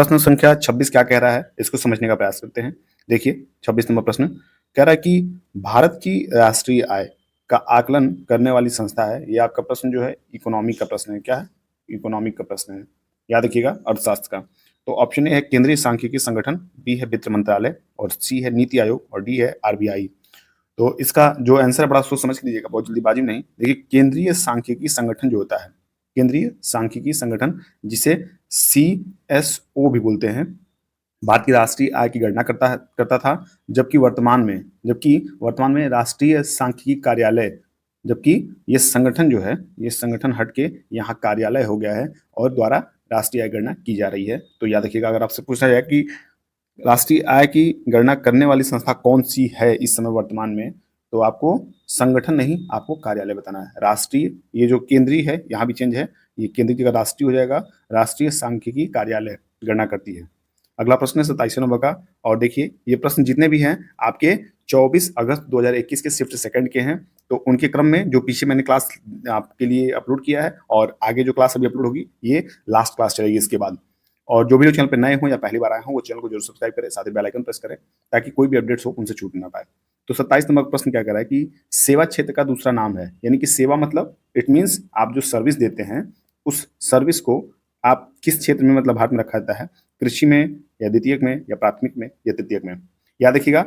प्रश्न संख्या 26 क्या कह रहा है, इसको समझने का प्रयास करते हैं। देखिए 26 नंबर प्रश्न कह रहा है कि भारत की राष्ट्रीय आय का आकलन करने वाली संस्था है। ये आपका प्रश्न जो है इकोनॉमी का प्रश्न है। क्या है? इकोनॉमिक का प्रश्न है। याद रखिएगा, अर्थशास्त्र का। तो ऑप्शन ए है केंद्रीय सांख्यिकी संगठन, बी है वित्त मंत्रालय और सी है नीति आयोग और डी है आरबीआई। तो इसका जो आंसर है बड़ा सोच समझ के दीजिएगा, बहुत जल्दीबाजी में नहीं। देखिए केंद्रीय सांख्यिकी संगठन जो होता है, केंद्रीय सांख्यिकी संगठन, जिसे CSO भी बोलते हैं, भारत की राष्ट्रीय आय की गणना करता था। जबकि वर्तमान में राष्ट्रीय सांख्यिकी कार्यालय, जबकि ये संगठन हट के यहाँ कार्यालय हो गया है और द्वारा राष्ट्रीय आय गणना की जा रही है। तो याद रखिएगा, अगर आपसे पूछा जाए कि राष्ट्रीय आय की गणना करने वाली संस्था कौन सी है इस समय वर्तमान में, तो आपको संगठन नहीं, आपको कार्यालय बताना है। राष्ट्रीय, ये जो केंद्रीय है यहाँ भी चेंज है, ये केंद्रीय की जगह राष्ट्रीय हो जाएगा। राष्ट्रीय सांख्यिकी कार्यालय गणना करती है। अगला प्रश्न है 27 नंबर का। और देखिए ये प्रश्न जितने भी हैं आपके 24 अगस्त 2021 के शिफ्ट सेकंड के हैं। तो उनके क्रम में जो पीछे मैंने क्लास आपके लिए अपलोड किया है और आगे जो क्लास अभी अपलोड होगी ये लास्ट क्लास चलेगी इसके बाद। और जो भी लोग चैनल पर नए हों या पहली बार आए हों वो चैनल को जरूर सब्सक्राइब करें, साथ ही बेल आइकन प्रेस करें ताकि कोई भी अपडेट्स हो उनसे छूट ना पाए। तो 27 नंबर का प्रश्न क्या कह रहा है कि सेवा क्षेत्र का दूसरा नाम है। यानी कि सेवा मतलब इट मीन्स आप जो सर्विस देते हैं उस सर्विस को आप किस क्षेत्र में मतलब भारत में रखा जाता है, कृषि में या द्वितीयक में या प्राथमिक में या तृतीयक में। याद रखिएगा,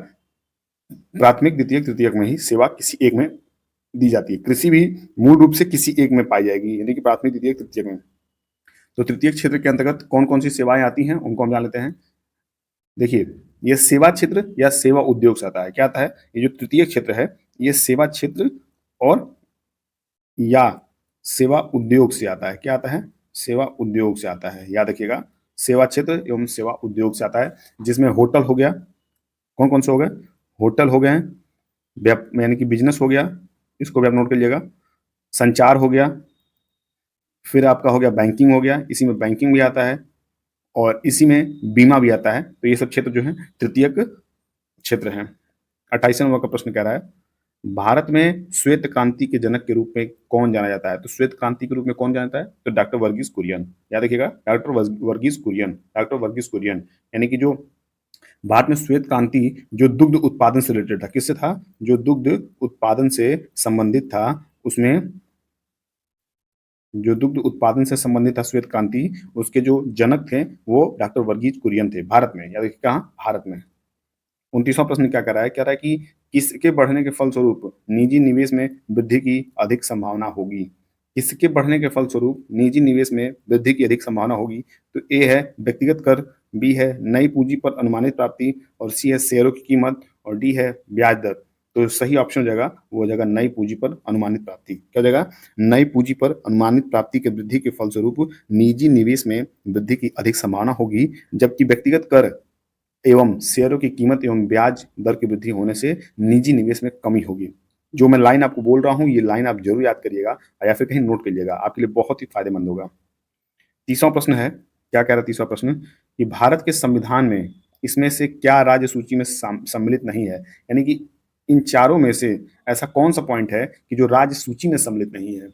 प्राथमिक द्वितीयक तृतीयक में ही सेवा किसी एक में दी जाती है। कृषि भी मूल रूप से किसी एक में पाई जाएगी, यानी कि प्राथमिक द्वितीयक तृतीयक में। तो तृतीयक क्षेत्र के अंतर्गत कौन कौन सी सेवाएं आती हैं उनको हम जान लेते हैं। देखिए ये सेवा क्षेत्र या सेवा उद्योग से आता है। क्या आता है? ये जो तृतीय क्षेत्र है ये सेवा क्षेत्र और या सेवा उद्योग से आता है। क्या आता है? सेवा उद्योग से आता है। याद रखिएगा, सेवा क्षेत्र एवं सेवा उद्योग से आता है, जिसमें होटल हो गया। कौन कौन से हो गए? होटल हो गए, यानी कि बिजनेस हो गया, इसको भी आप नोट कर लीजिएगा। संचार हो गया, फिर आपका हो गया बैंकिंग हो गया, इसी में बैंकिंग भी आता है और इसी में बीमा भी आता है। तो ये सब क्षेत्र जो है तृतीयक क्षेत्र हैं। 28 नंबर का प्रश्न कह रहा है भारत में श्वेत क्रांति के जनक के रूप में कौन जाना जाता है। तो श्वेत क्रांति के रूप में कौन जाना जाता है? तो डॉक्टर वर्गीस कुरियन। याद रखिएगा, डॉक्टर वर्गीस कुरियन, डॉक्टर वर्गीस कुरियन। यानी कि जो भारत में श्वेत क्रांति जो दुग्ध उत्पादन से रिलेटेड था, किससे था? जो दुग्ध उत्पादन से संबंधित था, उसमें जो दुग्ध उत्पादन से संबंधित था श्वेत क्रांति, उसके जो जनक थे वो डॉक्टर वर्गीज कुरियन थे, भारत में। याद रखिए, कहाँ? भारत में। 29वां प्रश्न क्या कर रहा है? कह रहा है कि किसके बढ़ने के फलस्वरूप निजी निवेश में वृद्धि की अधिक संभावना होगी। किसके बढ़ने के फलस्वरूप निजी निवेश में वृद्धि की अधिक संभावना होगी? तो ए है व्यक्तिगत कर, बी है नई पूंजी पर अनुमानित प्राप्ति और सी है शेयरों की कीमत और डी है ब्याज दर। तो सही ऑप्शन हो जाएगा, वो हो जाएगा नई पूंजी पर अनुमानित प्राप्ति। क्या हो जाएगा? नई पूंजी पर अनुमानित प्राप्ति के वृद्धि के फलस्वरूप निजी निवेश में वृद्धि की अधिक संभावना होगी, जबकि व्यक्तिगत कर एवं शेयरों की कीमत एवं ब्याज दर की वृद्धि होने से निजी निवेश में कमी होगी। जो मैं लाइन आपको बोल रहा हूं ये लाइन आप जरूर याद करिएगा या फिर कहीं नोट करिएगा, आपके लिए बहुत ही फायदेमंद होगा। 30वां प्रश्न है, क्या कह रहा है 30वां प्रश्न कि भारत के संविधान में इसमें से क्या राज्य सूची में सम्मिलित नहीं है। यानी कि इन चारों में से ऐसा कौन सा पॉइंट है कि जो राज्य सूची में सम्मिलित नहीं है।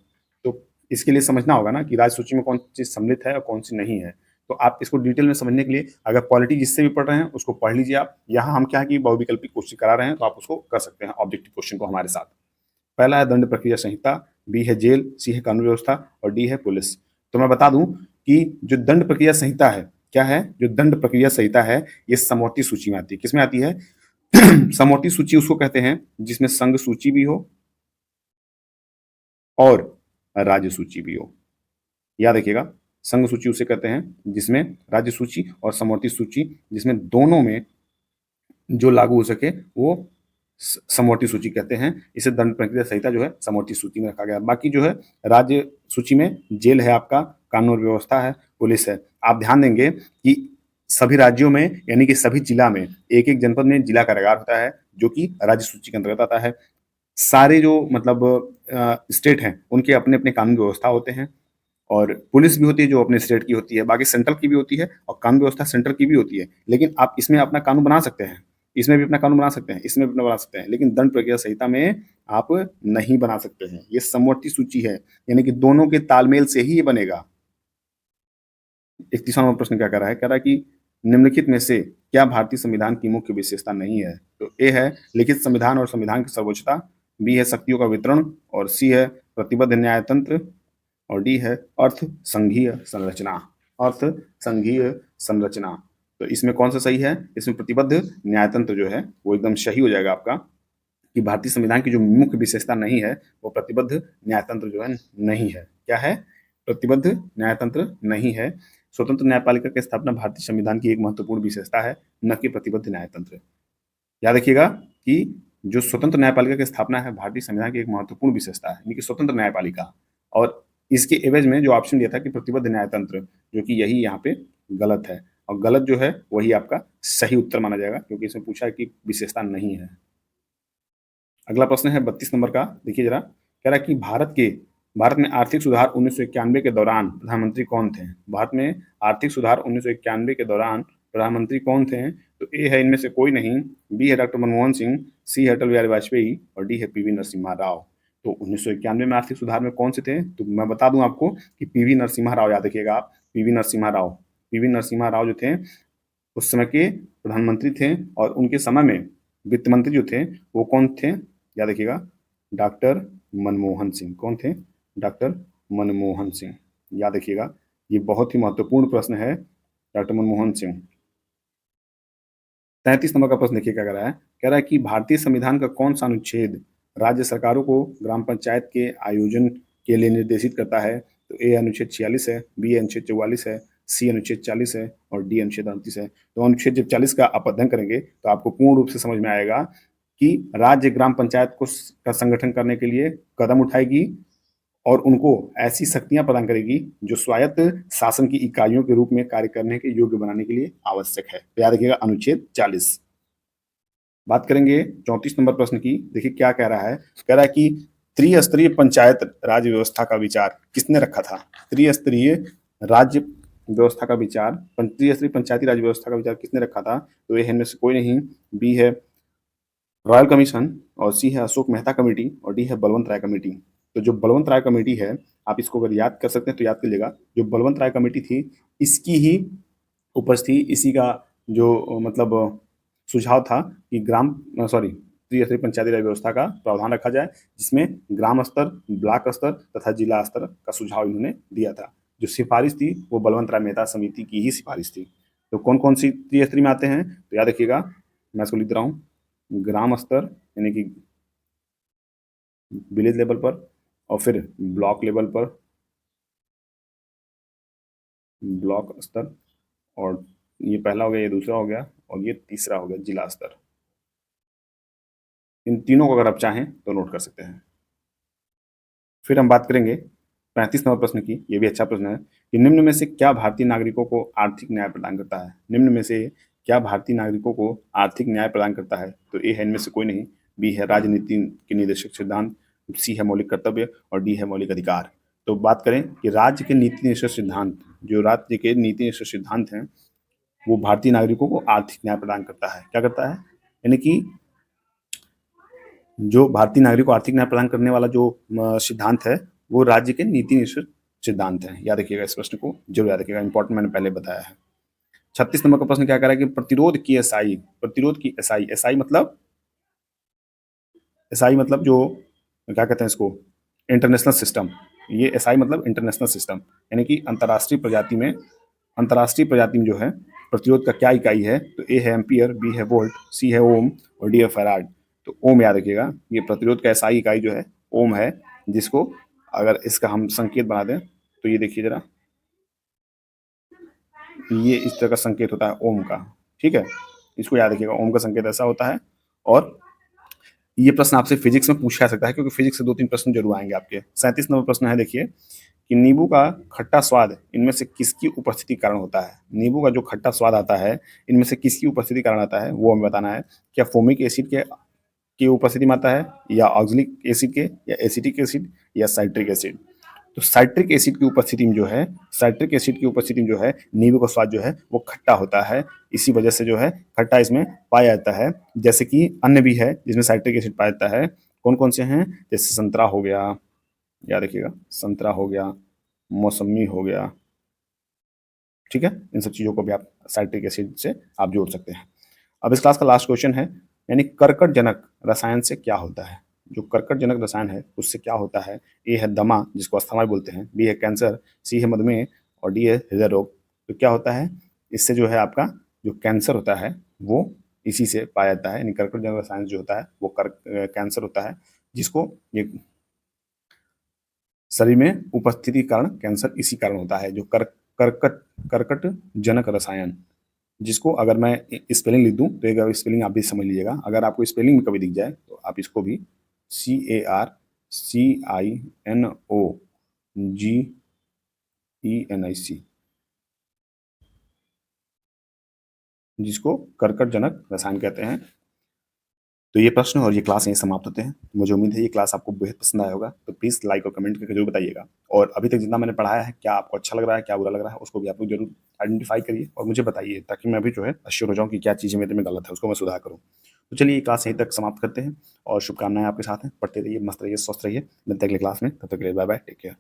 तो इसके लिए समझना होगा ना कि राज्य सूची में कौन सी चीज सम्मिलित है और कौन सी नहीं है। तो आप इसको डिटेल में समझने के लिए अगर पॉलिटी जिससे भी पढ़ रहे हैं उसको पढ़ लीजिए आप। यहाँ हम क्या है कि बहुविकल्पी क्वेश्चन करा रहे हैं तो आप उसको कर सकते हैं ऑब्जेक्टिव क्वेश्चन को हमारे साथ। पहला है दंड प्रक्रिया संहिता, बी है जेल, सी है कानून व्यवस्था और डी है पुलिस। तो मैं बता दूं कि जो दंड प्रक्रिया संहिता है, क्या है? जो दंड प्रक्रिया संहिता है ये समवर्ती सूची में आती है। किसमें आती है? समवर्ती सूची उसको कहते हैं जिसमें संघ सूची भी हो और राज्य सूची भी हो। याद रखिएगा, संघ सूची उसे कहते हैं जिसमें राज्य सूची और समवर्ती सूची जिसमें दोनों में जो लागू हो सके वो समवर्ती सूची कहते हैं। इसे दंड प्रक्रिया संहिता जो है समवर्ती सूची में रखा गया। बाकी जो है राज्य सूची में जेल है आपका, कानून व्यवस्था है, पुलिस है। आप ध्यान देंगे कि सभी राज्यों में यानी कि सभी जिला में एक एक जनपद में जिला कारागार होता है जो कि राज्य सूची के अंतर्गत आता है। सारे जो मतलब स्टेट हैं उनके अपने अपने कानून व्यवस्था होते हैं और पुलिस भी होती है जो अपने स्टेट की होती है, बाकी सेंट्रल की भी होती है और कानून व्यवस्था सेंट्रल की भी होती है। लेकिन आप इसमें अपना कानून बना सकते हैं, इसमें भी अपना कानून बना सकते हैं, इसमें भी अपना बना सकते हैं, लेकिन दंड प्रक्रिया संहिता में आप नहीं बना सकते हैं। ये समवर्ती सूची है, यानी कि दोनों के तालमेल से ही ये बनेगा। 31वां नंबर प्रश्न क्या कह रहा है? कह रहा है कि निम्नलिखित में से क्या भारतीय संविधान की मुख्य विशेषता नहीं है? तो ए है लिखित संविधान और संविधान की सर्वोच्चता, बी है शक्तियों का वितरण और सी है प्रतिबद्ध न्यायतंत्र और डी है अर्थ संघीय संरचना। अर्थ संघीय संरचना। तो इसमें कौन सा सही है? इसमें प्रतिबद्ध न्यायतंत्र जो है वो एकदम सही हो जाएगा आपका, कि भारतीय संविधान की जो मुख्य विशेषता नहीं है वो प्रतिबद्ध न्यायतंत्र जो है नहीं है। क्या है? प्रतिबद्ध न्यायतंत्र नहीं है। स्वतंत्र न्यायपालिका की स्थापना भारतीय संविधान की एक महत्वपूर्ण विशेषता है, न कि प्रतिबद्ध न्यायतंत्र। याद रखिएगा कि जो स्वतंत्र न्यायपालिका की स्थापना है भारतीय संविधान की एक महत्वपूर्ण विशेषता है, यानी कि स्वतंत्र न्यायपालिका, और इसके एवज में जो ऑप्शन दिया था कि प्रतिबद्ध न्यायतंत्र, जो कि यही यहाँ पे गलत है, और गलत जो है वही आपका सही उत्तर माना जाएगा, क्योंकि इसमें पूछा है कि विशेषता नहीं है। अगला प्रश्न है 32 नंबर का, देखिए जरा। कह रहा है कि भारत में आर्थिक सुधार 1991 के दौरान प्रधानमंत्री कौन थे? भारत में आर्थिक सुधार 1991 के दौरान प्रधानमंत्री कौन थे? तो ए है इनमें से कोई नहीं, बी है डॉक्टर मनमोहन सिंह, सी है अटल बिहारी वाजपेयी और डी है पीवी नरसिम्हा राव। तो 1991 में आर्थिक सुधार में कौन से थे? तो मैं बता दूं आपको कि पीवी नरसिम्हा राव, याद रखिएगा आप, पीवी नरसिम्हा राव। पीवी नरसिम्हा राव जो थे उस समय के प्रधानमंत्री थे, और उनके समय में वित्त मंत्री जो थे वो कौन थे? याद रखिएगा, डॉक्टर मनमोहन सिंह। कौन थे? डॉक्टर मनमोहन सिंह। याद रखिएगा, ये बहुत ही महत्वपूर्ण प्रश्न है, डॉक्टर मनमोहन सिंह। 33 नंबर का प्रश्न देखिए क्या कह रहा है। कह रहा है कि भारतीय संविधान का कौन सा अनुच्छेद राज्य सरकारों को ग्राम पंचायत के आयोजन के लिए निर्देशित करता है? तो ए अनुच्छेद 46 है, बी अनुच्छेद 44 है, सी अनुच्छेद 40 है और डी अनुच्छेद 38 है। तो अनुच्छेद जब 40 का आप अध्ययन करेंगे तो आपको पूर्ण रूप से समझ में आएगा कि राज्य ग्राम पंचायत को का संगठन करने के लिए कदम उठाएगी और उनको ऐसी शक्तियां प्रदान करेगी जो स्वायत्त शासन की इकाइयों के रूप में कार्य करने के योग्य बनाने के लिए आवश्यक है। तो याद रखिएगा अनुच्छेद 40। बात करेंगे 34 नंबर प्रश्न की। देखिए क्या कह रहा है। कह रहा है कि त्रिस्तरीय पंचायत राज व्यवस्था का विचार किसने रखा था? त्रिस्तरीय राज्य व्यवस्था का विचार, त्रिस्तरीय पंचायती राज व्यवस्था का विचार किसने रखा था? तो ये इनमें से कोई नहीं, बी है रॉयल कमीशन और सी है अशोक मेहता कमेटी और डी है बलवंत राय कमेटी। तो जो बलवंत राय कमेटी है, आप इसको अगर याद कर सकते हैं तो याद कर लीजिएगा। जो बलवंत राय कमेटी थी, इसकी ही उपज थी, इसी का जो मतलब सुझाव था कि त्रिस्तरीय पंचायती राज व्यवस्था का प्रावधान रखा जाए, जिसमें ग्राम स्तर, ब्लॉक स्तर तथा जिला स्तर का सुझाव इन्होंने दिया था। जो सिफारिश थी वो बलवंत राय मेहता समिति की ही सिफारिश थी। तो कौन कौन सी त्रिस्तरीय में आते हैं? तो याद रखिएगा, मैं इसको लिख रहा हूँ। ग्राम स्तर यानी कि विलेज लेवल पर, और फिर ब्लॉक लेवल पर, ब्लॉक स्तर, और ये पहला हो गया, ये दूसरा हो गया, और ये तीसरा हो गया जिला स्तर। इन तीनों को अगर आप चाहें तो नोट कर सकते हैं। फिर हम बात करेंगे 35 नंबर प्रश्न की। ये भी अच्छा प्रश्न है कि निम्न में से क्या भारतीय नागरिकों को आर्थिक न्याय प्रदान करता है? निम्न में से क्या भारतीय नागरिकों को आर्थिक न्याय प्रदान करता है? तो ए है इनमें से कोई नहीं, बी है राजनीति के निर्देशक सिद्धांत, सी है मौलिक कर्तव्य और डी है मौलिक अधिकार। तो बात करें कि राज्य के नीति निश्चित सिद्धांत, जो राज्य के नीति निश्चित सिद्धांत हैं वो भारतीय नागरिकों को आर्थिक न्याय प्रदान करता है। क्या करता है? यानी कि जो भारतीय नागरिक को आर्थिक न्याय प्रदान करने वाला जो सिद्धांत है वो राज्य के नीति निश्चित सिद्धांत है। याद रखिएगा, इस प्रश्न को जरूर याद रखिएगा, इंपॉर्टेंट मैंने पहले बताया है। 36 नंबर का प्रश्न क्या कह रहा है कि प्रतिरोध की एसआई, एसआई मतलब जो क्या कहते हैं इसको, इंटरनेशनल सिस्टम। ये एसआई मतलब इंटरनेशनल सिस्टम, यानी कि अंतर्राष्ट्रीय प्रजाति में जो है प्रतिरोध का क्या इकाई है? तो ए है एम्पियर, बी है वोल्ट, सी है ओम और डी है फैराड। तो ओम याद रखिएगा, ये प्रतिरोध का एसआई इकाई जो है ओम है, जिसको अगर इसका हम संकेत बना दें तो ये देखिए जरा, ये इस तरह का संकेत होता है ओम का। ठीक है, इसको याद रखिएगा, ओम का संकेत ऐसा होता है। और ये प्रश्न आपसे फिजिक्स में पूछा जा सकता है, क्योंकि फिजिक्स से 2-3 प्रश्न जरूर आएंगे आपके। 37 नंबर प्रश्न है, देखिए कि नींबू का खट्टा स्वाद इनमें से किसकी उपस्थिति के कारण होता है? नींबू का जो खट्टा स्वाद आता है इनमें से किसकी उपस्थिति के कारण आता है वो हमें बताना है। क्या फोमिक एसिड के की उपस्थिति में आता है, या ऑक्जेलिक एसिड के, या एसिटिक एसिड, या साइट्रिक एसिड? तो साइट्रिक एसिड की उपस्थिति में जो है नींबू का स्वाद जो है वो खट्टा होता है। इसी वजह से जो है खट्टा इसमें पाया जाता है। जैसे कि अन्य भी है जिसमें साइट्रिक एसिड पाया जाता है। कौन कौन से हैं? जैसे संतरा हो गया, याद रखिएगा, संतरा हो गया, मौसमी हो गया, ठीक है, इन सब चीज़ों को भी आप साइट्रिक एसिड से आप जोड़ सकते हैं। अब इस क्लास का लास्ट क्वेश्चन है, यानी कर्कटजनक रसायन से क्या होता है? जो कर्कटजनक रसायन है उससे क्या होता है? ए है दमा, जिसको अस्थमा बोलते हैं, बी है कैंसर, सी है मधुमेह और डी है हृदय रोग। तो क्या होता है, इससे जो है आपका जो कैंसर होता है वो इसी से पाया जाता है, यानी कर्कटजनक रसायन जो होता है वो कैंसर होता है, जिसको ये शरीर में उपस्थिति के कारण कैंसर इसी कारण होता है। जो कर्कट कर्कट जनक रसायन, जिसको अगर मैं स्पेलिंग लिख दूं तो एक स्पेलिंग आप भी समझ लीजिएगा, अगर आपको स्पेलिंग में कभी दिख जाए तो आप इसको भी CARCINOGENIC, जिसको कर्कट जनक रसायन कहते हैं। तो ये प्रश्न और ये क्लास यहीं समाप्त होते हैं। मुझे उम्मीद है ये क्लास आपको बेहद पसंद आया होगा, तो प्लीज़ लाइक और कमेंट करके जरूर बताइएगा। और अभी तक जितना मैंने पढ़ाया है, क्या आपको अच्छा लग रहा है, क्या बुरा लग रहा है, उसको भी आप लोग जरूर आइडेंटिफाई करिए और मुझे बताइए, ताकि मैं भी जो है अश्योर हो जाऊँ कि क्या चीज़ें मेरे में गलत है, उसको मैं सुधार करूँ। तो चलिए ये क्लास यहीं तक समाप्त करते हैं और शुभकामनाएं आपके साथ हैं। पढ़ते रहिए, मस्त रहिए, स्वस्थ रहिए। मिलते हैं अगले क्लास में, तब तक के लिए बाय बाय, टेक केयर।